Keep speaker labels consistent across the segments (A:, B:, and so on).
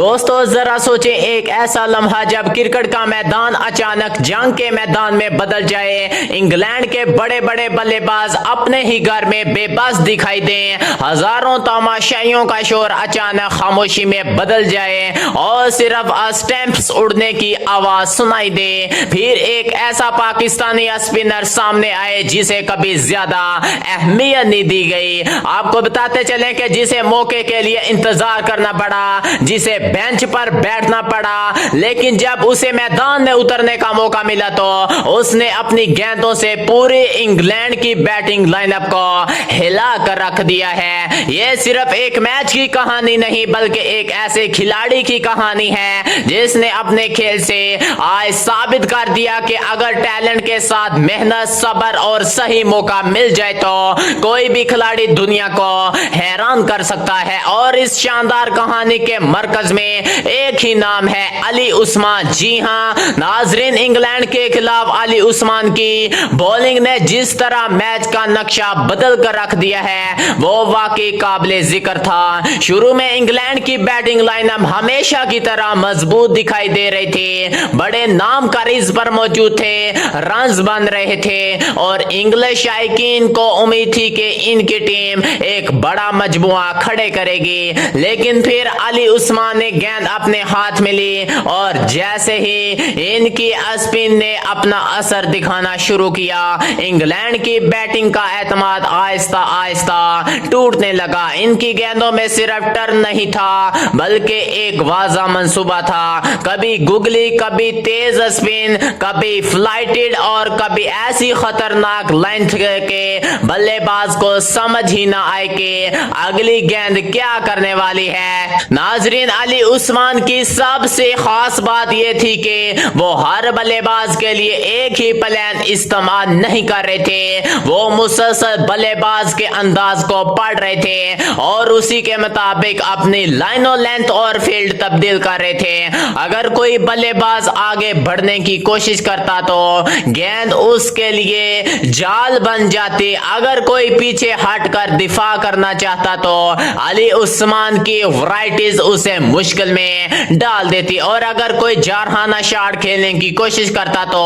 A: दोस्तों जरा सोचें, एक ऐसा लम्हा जब क्रिकेट का मैदान अचानक जंग के मैदान में बदल जाए, इंग्लैंड के बड़े बड़े बल्लेबाज अपने ही घर में बेबस दिखाई दें, हजारों तमाशाइयों का शोर अचानक खामोशी में बदल जाए और सिर्फ स्टैंप्स उड़ने की आवाज सुनाई दे, फिर एक ऐसा पाकिस्तानी स्पिनर सामने आए जिसे कभी ज्यादा अहमियत नहीं दी गई। आपको बताते चले कि जिसे मौके के लिए इंतजार करना पड़ा, जिसे बेंच पर बैठना पड़ा, लेकिन जब उसे मैदान में उतरने का मौका मिला तो उसने अपनी गेंदों से पूरे इंग्लैंड की बैटिंग लाइनअप को हिला कर रख दिया है। यह सिर्फ एक मैच की कहानी नहीं बल्कि एक ऐसे खिलाड़ी की कहानी है जिसने अपने खेल से आज साबित कर दिया कि अगर टैलेंट के साथ मेहनत, सब्र और सही मौका मिल जाए तो कोई भी खिलाड़ी दुनिया को हैरान कर सकता है। और इस शानदार कहानी के मरकज में एक ही नाम है, अली उस्मान। जी हां नाजरीन, इंग्लैंड के खिलाफ अली उस्मान की बॉलिंग ने जिस तरह मैच का नक्शा बदल कर रख दिया है वो वाकई काबिले जिक्र था। शुरू में इंग्लैंड की बैटिंग लाइनअप हमेशा की तरह मजबूत दिखाई दे रही थी, बड़े नाम क्रीज पर मौजूद थे, रन्स बन रहे थे और इंग्लिश शायकीन को उम्मीद थी कि इनकी टीम एक बड़ा मजमुआ खड़े करेगी। लेकिन फिर अली उस्मान ने गेंद अपने हाथ में ली और जैसे ही इनकी स्पिन ने अपना असर दिखाना शुरू किया, इंग्लैंड की बैटिंग का एतमाद आहिस्ता आहिस्ता टूटने लगा। इनकी गेंदों में सिर्फ टर्न नहीं था बल्कि एक वाज़ा मंसूबा था, कभी गुगली, कभी तेज स्पिन, कभी फ्लाइटेड और कभी ऐसी खतरनाक लेंथ के बल्लेबाज को समझ ही ना आए कि अगली गेंद क्या करने वाली है। नाजरीन, अली उस्मान की सबसे खास बात यह थी कि वो हर बल्लेबाज के लिए एक ही प्लान इस्तेमाल नहीं कर रहे थे, वो मुसलसल बल्लेबाज के अंदाज को पढ़ रहे थे और उसी के मुताबिक अपनी लाइनों, लेंथ और फील्ड तब्दील कर रहे थे। अगर कोई बल्लेबाज आगे बढ़ने की कोशिश करता तो गेंद उसके लिए जाल बन जाती, अगर कोई पीछे हटकर दिफा करना चाहता तो अली उस्मान की वैराइटीज उसे मुश्किल में डाल देती और अगर कोई जारहाना शॉट खेलने की कोशिश करता तो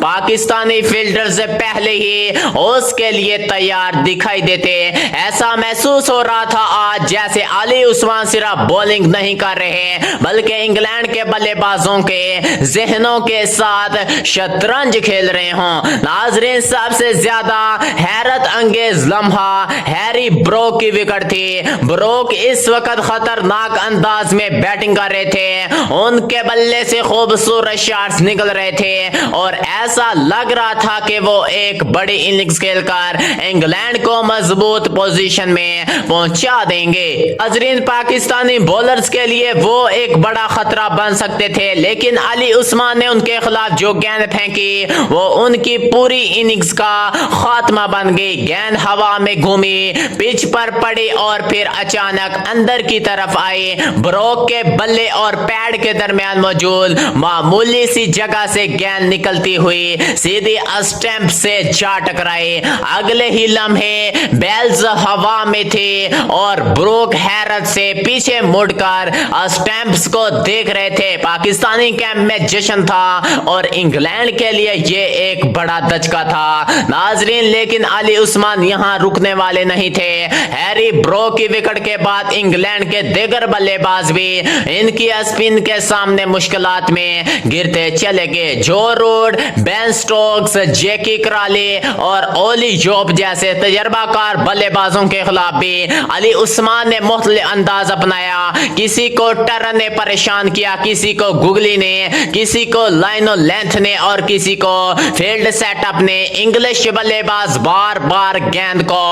A: पाकिस्तानी फील्डर से पहले ही उसके लिए तैयार दिखाई देते। ऐसा महसूस हो रहा था आज जैसे अली उस्मान सिर्फ बॉलिंग नहीं कर रहे बल्कि इंग्लैंड के बल्लेबाजों के जहनों के साथ शतरंज खेल रहे हों। नाजरीन, सबसे ज्यादा हैरत अंगेज लम्हा हैरी ब्रोक की विकेट थी। ब्रोक इस वक्त खतरनाक अंदाज में बैटिंग कर रहे थे, उनके बल्ले से खूबसूरत शॉट्स निकल रहे थे और ऐसा लग रहा था कि वो एक बड़ी इनिंग्स खेलकर इंग्लैंड को मजबूत पोजीशन में पहुंचा देंगे। नाजरीन, पाकिस्तानी बॉलर्स के लिए वो एक बड़ा खतरा बन सकते थे, लेकिन अली उस्मान ने उनके खिलाफ जो गेंद फेंकी वो उनकी पूरी इनिंग्स का खात्मा बन गई। गेंद हवा में घूमी, पिच पर पड़ी और फिर अचानक अंदर की तरफ आई। ब्रोक के बल्ले और पैड के दरमियान मौजूद मामूली सी जगह से गेंद निकलती हुई सीधी स्टैंप से जा टकराई। अगले ही लम्हे बेल्स हवा में थे और ब्रोक हैरत से पीछे मुड़कर स्टैंप्स को देख रहे थे। पाकिस्तानी कैंप में जश्न था और इंग्लैंड के लिए यह एक बड़ा धचका था। नाजरीन, लेकिन अली उस्मान यहां रुकने वाले नहीं थे। हैरी ब्रोक की विकेट के बाद इंग्लैंड के दीगर बल्लेबाज भी इनकी स्पिन के सामने मुश्किलात में गिरते चले गए। जो रूट, बेन स्टोक्स, जैकी कराली और ओली जोब जैसे तजर्बाकार बल्लेबाजों के खिलाफ भी अली उस्मान ने मुख्तलिफ अंदाज अपनाया। किसी को टर्न ने परेशान किया, किसी को गुगली ने, किसी को लाइनो लेंथ ने और किसी को फील्ड सेटअप ने। इंग्लिश बल्लेबाज बार बार गेंद को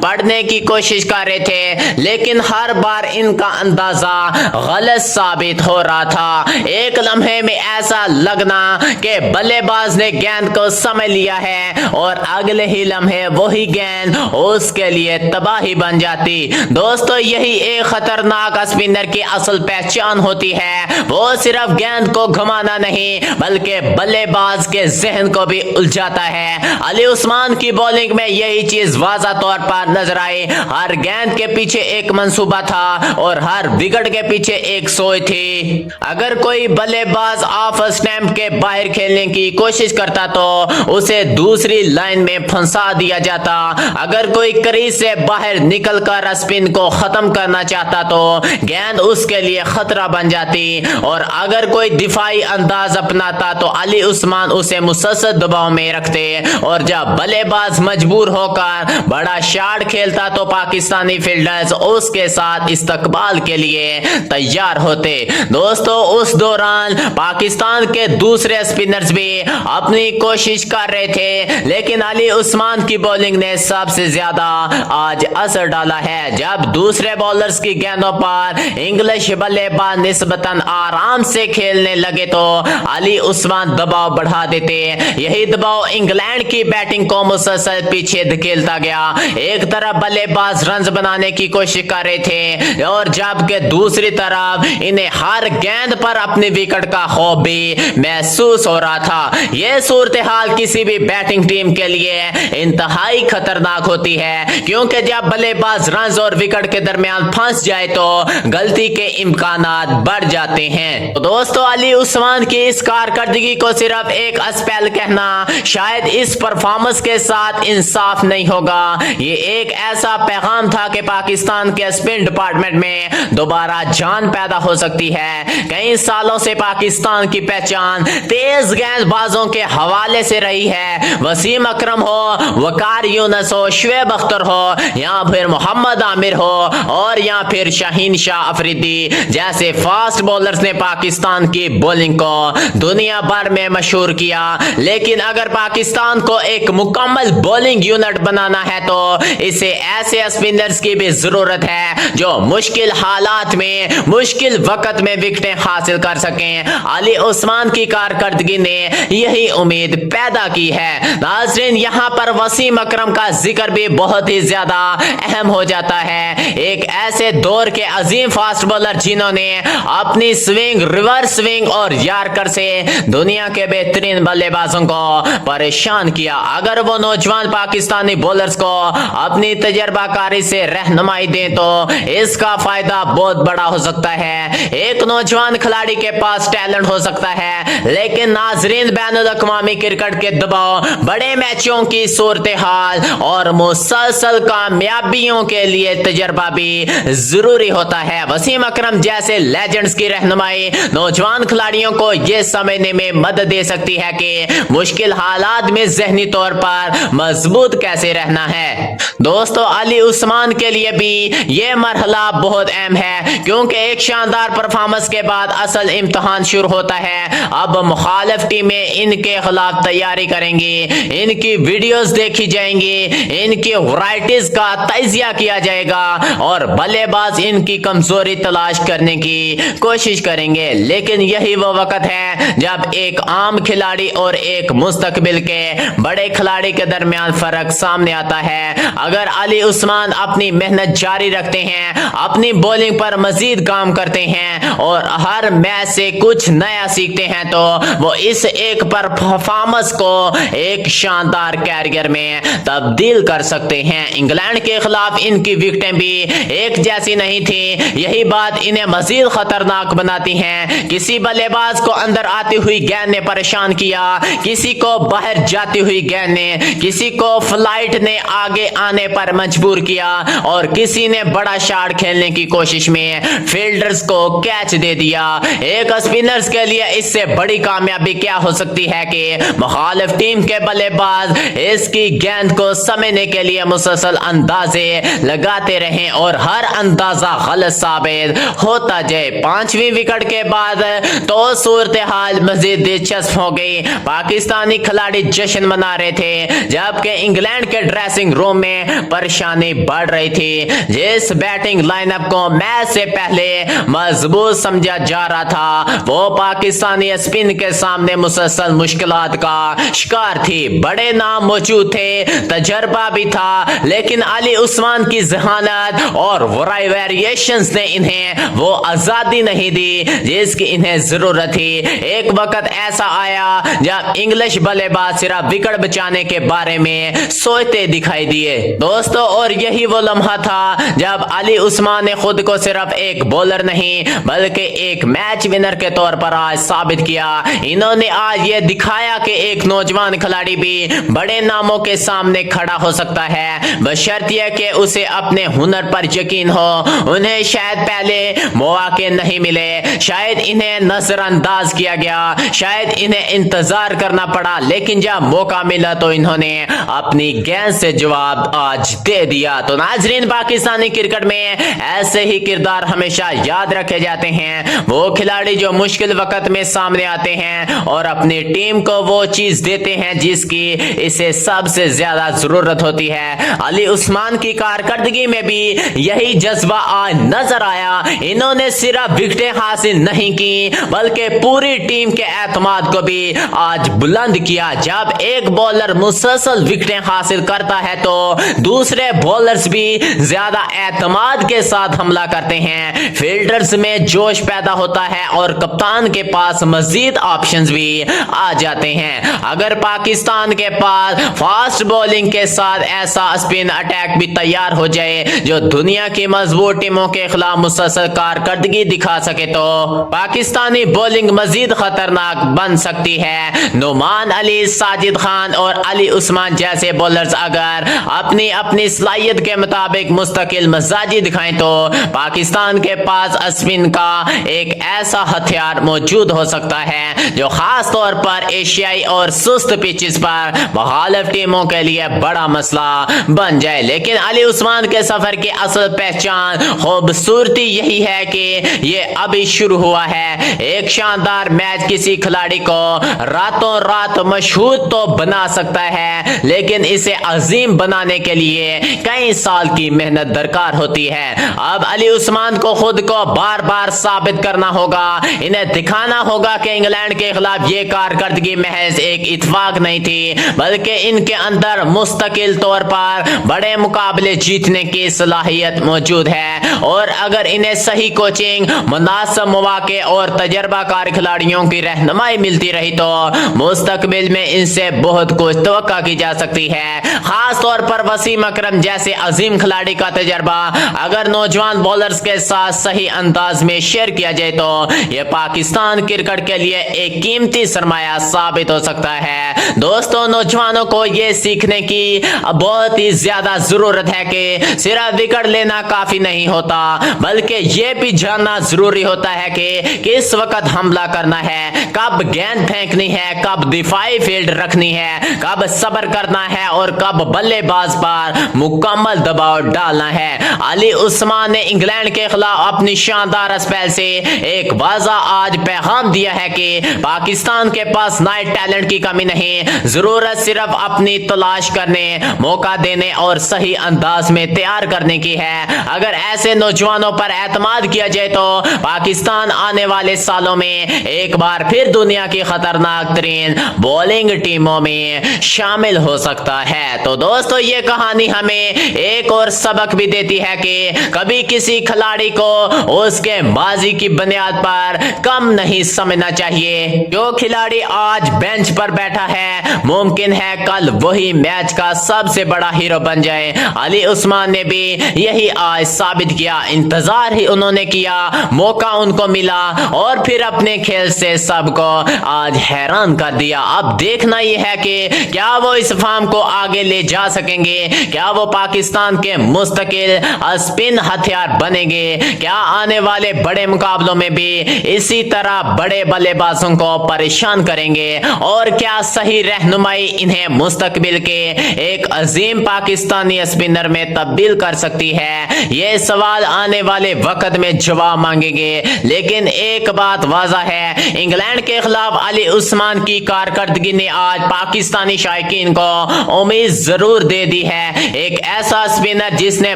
A: पढ़ने की कोशिश कर रहे थे लेकिन हर बार इनका अंदाजा गलत साबित हो रहा था। एक लम्हे में ऐसा लगना कि बल्लेबाज ने गेंद को समझ लिया है और अगले ही लम्हे वही गेंद उसके लिए तबाही बन जाती। दोस्तों, यही एक खतरनाक स्पिनर की असल पहचान होती है, वो सिर्फ गेंद को घुमाना नहीं बल्कि बल्लेबाज के जहन को भी उलझाता है। अली उस्मान की बॉलिंग में यही चीज वाज़ा तौर पर नजर आई। हर गेंद के पीछे एक मंसूबा था और हर विकेट के पीछे एक सोच थी। थी। अगर कोई बल्लेबाज ऑफ स्टंप के बाहर खेलने की कोशिश करता तो उसे दूसरी लाइन में फंसा दिया जाता। अगर कोई क्रीज से बाहर निकलकर स्पिन को खत्म करना चाहता तो गेंद उसके लिए खतरा बन जाती, और अगर कोई दिफाई अंदाज अपनाता तो अली उस्मान उसे मुसलसल दबाव में रखते, और जब बल्लेबाज मजबूर होकर बड़ा शॉट खेलता तो पाकिस्तानी फील्डर्स उसके साथ इस्तकबाल के लिए तैयार होते। दोस्तों, उस दौरान पाकिस्तान के दूसरे स्पिनर्स भी अपनी कोशिश कर रहे थे, लेकिन अली उस्मान की बॉलिंग ने सबसे ज्यादा आज असर डाला है। जब दूसरे बॉलर्स की गेंदों पर इंग्लिश बल्लेबाज निस्बतन आराम से खेलने लगे तो अली उस्मान दबाव बढ़ा देते। यही दबाव इंग्लैंड की बैटिंग को मुसलसल पीछे धकेलता गया। एक तरफ बल्लेबाज रन्स बनाने की कोशिश कर रहे थे, और जबकि दूसरी तरफ इन्हें हर गेंद पर अपनी विकेट का खौफ भी महसूस हो रहा था। यह सूरत हाल किसी भी बैटिंग टीम के लिए इंतहाई खतरनाक होती है, क्योंकि जब बल्लेबाज रन्स और विकेट के दरमियान फंस जाए तो गलती के इम्कानात बढ़ जाते हैं। तो दोस्तों, अली उस्मान की इस कारकर्दगी को सिर्फ एक स्पेल कहना शायद इस परफॉर्मेंस के साथ इंसाफ नहीं होगा। ये एक ऐसा पैगाम था कि पाकिस्तान के स्पिन डिपार्टमेंट में दोबारा जान पैदा हो सकती है। कई सालों से पाकिस्तान की पहचान तेज गेंदबाजों के हवाले से रही है। वसीम अकरम हो, वकार यूनुस हो, शुएब अख्तर हो, या फिर मोहम्मद आमिर हो, और या फिर शाहीन शाह अफरीदी जैसे फास्ट बॉलर्स ने पाकिस्तान की बॉलिंग को दुनिया भर में मशहूर किया। लेकिन अगर पाकिस्तान को एक मुकम्मल बॉलिंग यूनिट बनाना है तो इसे ऐसे स्पिनर्स की भी जरूरत है जो मुश्किल हालात में, मुश्किल वक्त में विकेटें हासिल कर सकें। अली उस्मान की कारकर्दगी ने यही उम्मीद पैदा की है। नाज़रीन, यहाँ पर वसीम अकरम का जिक्र भी बहुत ही ज्यादा अहम हो जाता है। एक ऐसे दौर के अजीम फास्ट बॉलर जिन्होंने अपनी स्विंग, रिवर्स स्विंग और यॉर्कर से दुनिया के बेहतरीन बल्लेबाजों को परेशान किया। अगर वो नौजवान पाकिस्तानी बॉलर्स को अपनी तजर्बाकारी से रहनुमाई दें तो इसका फायदा बहुत बड़ा हो सकता है। एक नौजवान खिलाड़ी के पास टैलेंट हो सकता है, लेकिन नाजरीन, बैनुल अक़वामी क्रिकेट के दबाव, बड़े मैचों की सूरत हाल और मुसलसल कामयाबियों के लिए तजर्बा भी जरूरी होता है। वसीम अकरम जैसे लेजेंड्स की रहनुमाई नौजवान खिलाड़ियों को यह समझने में मदद दे सकती है कि मुश्किल हालात में ज़हनी तौर पर मजबूत कैसे रहना है। दोस्तों, अली उस्मान के लिए भी यह मरहला बहुत अहम है, क्योंकि एक शानदार परफॉर्मेंस के बाद असल इम्तिहान शुरू होता है। अब मुखालिफ टीमें इनके खिलाफ तैयारी करेंगी, इनकी वीडियोस देखी जाएंगी, इनकी वैराइटीज का तजिया किया जाएगा और बल्लेबाज इनकी कमजोरी तलाश करने की कोशिश करेंगे। लेकिन यही वो वक्त है जब एक आम खिलाड़ी और एक मुस्तकबिल के बड़े खिलाड़ी के दरमियान फर्क सामने आता है। अगर अली उस्मान अपनी मेहनत जारी रखते हैं, अपनी बॉलिंग पर मजीद काम करते हैं और हर मैच से कुछ नया सीखते हैं तो वो इस एक परफॉर्मेंस को एक शानदार कैरियर में तब्दील कर सकते हैं। इंग्लैंड के खिलाफ इनकी विकेटें भी एक जैसी नहीं थी, यही बात इन्हें मजीद खतरनाक बनाती हैं। किसी बल्लेबाज को अंदर आती हुई गेंद ने परेशान किया, किसी को बाहर जाती हुई गेंद ने, किसी को फ्लाइट ने आगे आने पर मजबूर किया और किसी ने बड़ा शॉट खेलने की कोशिश में फील्डर्स को कैच दे दिया। एक स्पिनर्स के लिए इससे बड़ी कामयाबी क्या हो सकती है कि मुखालिफ टीम के बल्लेबाज इसकी गेंद को समझने के लिए मुसलसल अंदाजे लगाते रहें और हर अंदाजा गलत साबित होता जाए। पांचवी विकेट के बाद तो सूरत हाल मजीद दिलचस्प हो गई। पाकिस्तानी खिलाड़ी जश्न मना रहे थे, जबकि इंग्लैंड के ड्रेसिंग रूम में परेशानी बढ़ रही थी। जिस बैटिंग लाइनअप को मैच से पहले मजबूत समझा जा रहा था वो पाकिस्तानी स्पिन के सामने मुसलसल मुश्किलात का शिकार थी। बड़े नाम मौजूद थे, तजर्बा भी था, लेकिन अली उस्मान की जहानत और वेरिएशंस ने इन्हें वो आजादी नहीं दी जिसकी इन्हें जरूरत थी। एक वक्त ऐसा आया जब इंग्लिश बल्लेबाज सिर्फ विकेट बचाने के बारे में सोचते दिखाई दिए दोस्तों, और यही वो लम्हा था जब अली उस्मान ने खुद को सिर्फ एक बॉलर नहीं बल्कि एक मैच विनर के तौर पर आज साबित किया। इन्होंने आज ये दिखाया कि एक नौजवान खिलाड़ी भी बड़े नामों के सामने खड़ा हो सकता है, बशर्ते कि उसे अपने हुनर पर यकीन हो। उन्हें शायद पहले मौके नहीं मिले, शायद इन्हें नजरअंदाज किया गया, शायद इन्हें इंतजार करना पड़ा, लेकिन जब मौका मिला तो इन्होंने अपनी गेंद से जवाब आज दे दिया। तो नाजरीन, पाकिस्तानी क्रिकेट में ऐसे ही किरदार हमेशा याद रखे जाते हैं, वो खिलाड़ी जो मुश्किल वक्त में सामने आते हैं और अपनी टीम को वो चीज देते हैं जिसकी इसे सबसे ज्यादा जरूरत होती है। अली उस्मान की कारकर्दगी में भी यही जज्बा आज नजर आया। इन्होंने सिर्फ विकेटें हासिल नहीं की बल्कि पूरी टीम के एतमाद को भी आज बुलंद किया। जब एक बॉलर मुसलसल विकेटें हासिल करता है तो दूसरे बॉलर्स भी ज्यादा एतमाद के साथ हमला करते हैं, फील्डर्स में जोश पैदा होता है और कप्तान के पास मजीद ऑप्शंस भी आ जाते हैं। अगर पाकिस्तान के पास फास्ट बॉलिंग के साथ ऐसा स्पिन अटैक भी तैयार हो जाए जो दुनिया की मजबूत टीमों के खिलाफ मुसलसल कारकर्दगी दिखा सके तो पाकिस्तानी बॉलिंग मजीद खतरनाक बन सकती है। नुमान अली, साजिद खान और अली उस्मान जैसे बॉलर्स अगर अपनी अपनी सलाहियत के मुताबिक मुस्तकिल मिजाजी दिखाएं तो पाकिस्तान के पास स्पिन का एक ऐसा हथियार मौजूद हो सकता है जो खास तौर पर एशियाई और सुस्त पिचेस पर मुखालिफ टीमों के लिए बड़ा मसला बन जाए। लेकिन अली उस्मान के सफर की असल पहचान, खूबसूरती यही है कि ये अभी शुरू हुआ है। एक शानदार मैच किसी खिलाड़ी को रातों रात मशहूर तो बना सकता है, लेकिन इसे अजीम बनाने के लिए कई साल की मेहनत दरकार होती है। अब अली उस्मान को खुद को बार बार साबित करना होगा। इन्हें दिखाना होगा कि इंग्लैंड के खिलाफ ये कारकर्दगी महज एक इत्तेफाक नहीं थी, बल्कि इनके अंदर मुस्तकिल तौर पर बड़े मुकाबले जीतने की सलाहियत मौजूद है। और अगर इन्हें सही कोचिंग, मुनासिब मौके और तजर्बाकार खिलाड़ियों की रहनुमाई मिलती रही तो मुस्तकबिल में इनसे बहुत कुछ तवक्का की जा सकती है। खास तौर पर वसीम अकरम जैसे अजीम खिलाड़ी का तजर्बा अगर नौजवान बॉलर्स के साथ सही अंदाज में शेयर किया जाए तो यह पाकिस्तान क्रिकेट के लिए एक कीमती सरमाया साबित हो सकता है। दोस्तों, नौजवानों को यह सीखने की बहुत ही ज्यादा जरूरत है कि सिर्फ विकेट लेना काफी नहीं होता, बल्कि यह भी जानना जरूरी होता है कि किस वक्त हमला करना है, कब गेंद फेंकनी है, कब दिफाई फील्ड रखनी है, कब सब्र करना है और कब बल्लेबाज पर मुकम्मल दबाव डालना है। अली उस्मान ने इंग्लैंड के खिलाफ अपनी शानदार स्पेल से एक वाज़ा आज पैगाम दिया है कि पाकिस्तान के पास नाइट टैलेंट की कमी नहीं, जरूरत सिर्फ अपनी तलाश करने, मौका देने और सही अंदाज में तैयार करने की है। अगर ऐसे नौजवानों पर एतमाद किया जाए तो पाकिस्तान आने वाले सालों में एक बार फिर दुनिया की खतरनाक तरीन बॉलिंग टीमों में शामिल हो सकता है। तो दोस्तों, ये कहानी हमें एक और सबक भी देती है कि कभी किसी खिलाड़ी को उसके माजी की बुनियाद पर कम नहीं समझना चाहिए। जो खिलाड़ी आज बेंच पर बैठा है मुमकिन है कल वही मैच का सबसे बड़ा हीरो बन जाए। अली उस्मान ने भी यही आज साबित किया। इंतजार ही उन्होंने किया, मौका उनको मिला और फिर अपने खेल से सबको आज हैरान कर दिया। अब देखना यह है कि क्या वो इस फार्म को आगे ले जा सकेंगे, क्या वो पाकिस्तान के मुस्तकिल स्पिन हथियार बनेंगे, क्या आने वाले बड़े मुकाबलों में भी इसी तरह बड़े बल्लेबाजों को परेशान करेंगे और क्या सही रहनुमाई इन्हें मुस्तकबिल के एक अजीम पाकिस्तानी स्पिनर में तब्दील कर सकती है। ये सवाल आने वाले वक्त में जवाब मांगेंगे। लेकिन एक बात वाज़ा है, इंग्लैंड के खिलाफ अली उस्मान की कारकर्दगी ने आज पाकिस्तानी शायकीन को उम्मीद जरूर दे दी है। एक ऐसा स्पिनर जिसने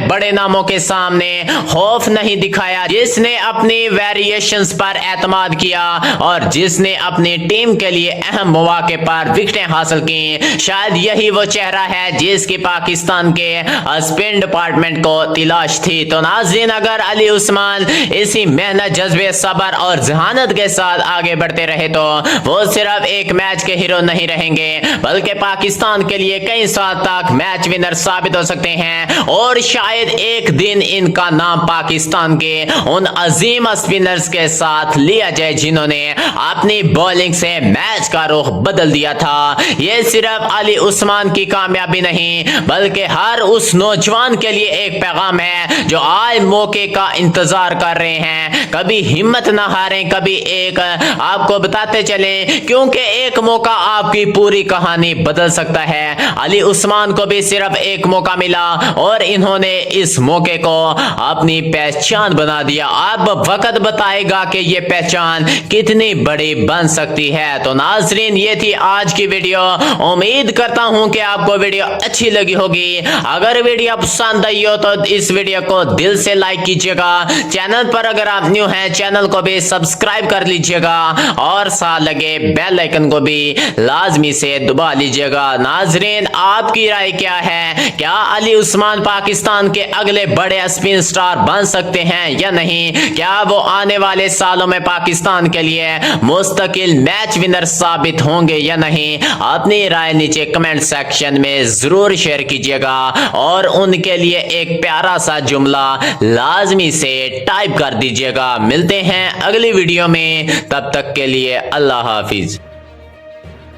A: बड़े नामों के सामने खौफ नहीं दिखाया, जिसने अपनी वेरिएशंस पर एतमाद किया और जिसने अपनी टीम के लिए अहम मौके पर विकेटें हासिल की। शायद यही वो चेहरा है जिसकी पाकिस्तान के स्पिन डिपार्टमेंट को तलाश थी। तो नाज़रीन, अगर अली उस्मान इसी मेहनत, जज्बे, सब्र और जहानत के साथ आगे बढ़ते रहे तो वो सिर्फ एक मैच के हीरो नहीं रहेंगे, बल्कि पाकिस्तान के लिए कई साल तक मैच विनर साबित हो सकते हैं और शायद एक दिन इनका नाम पाकिस्तान के उन अजीम स्पिनर्स के साथ लिया जाए जिन्होंने अपनी बॉलिंग से मैच का रुख बदल दिया था। ये सिर्फ अली उस्मान की कामयाबी नहीं बल्कि हर उस नौजवान के लिए एक पैगाम है जो आज मौके का इंतजार कर रहे हैं। कभी हिम्मत ना हारें, कभी एक आपको बताते चले, क्योंकि एक मौका आपकी पूरी कहानी बदल सकता है। अली उस्मान को भी सिर्फ एक मौका मिला और इन्होंने इस मौके को अपनी पहचान बना दिया। अब वक्त बताएगा कि ये पहचान कितनी बड़ी बन सकती है। तो नाजरीन, ये थी आज की वीडियो। उम्मीद करता हूं कि आपको वीडियो अच्छी लगी होगी। अगर वीडियो पसंद आई हो तो इस वीडियो को दिल से लाइक कीजिएगा। चैनल पर अगर आप न्यू हैं, चैनल को भी सब्सक्राइब कर लीजिएगा और साथ लगे बेल आइकन को भी लाजमी से दबा लीजिएगा। नाजरीन, आपकी राय क्या है? क्या अली उस्मान पाकिस्तान के अगले बड़े स्पिन स्टार बन सकते हैं या नहीं? क्या वो आने वाले सालों में पाकिस्तान के लिए मुस्तकिल मैच विनर साबित होंगे या नहीं? अपनी राय नीचे कमेंट सेक्शन में जरूर शेयर कीजिएगा और उनके लिए एक प्यारा सा जुमला लाजमी से टाइप कर दीजिएगा। मिलते हैं अगली वीडियो में, तब तक के लिए अल्लाह हाफिज।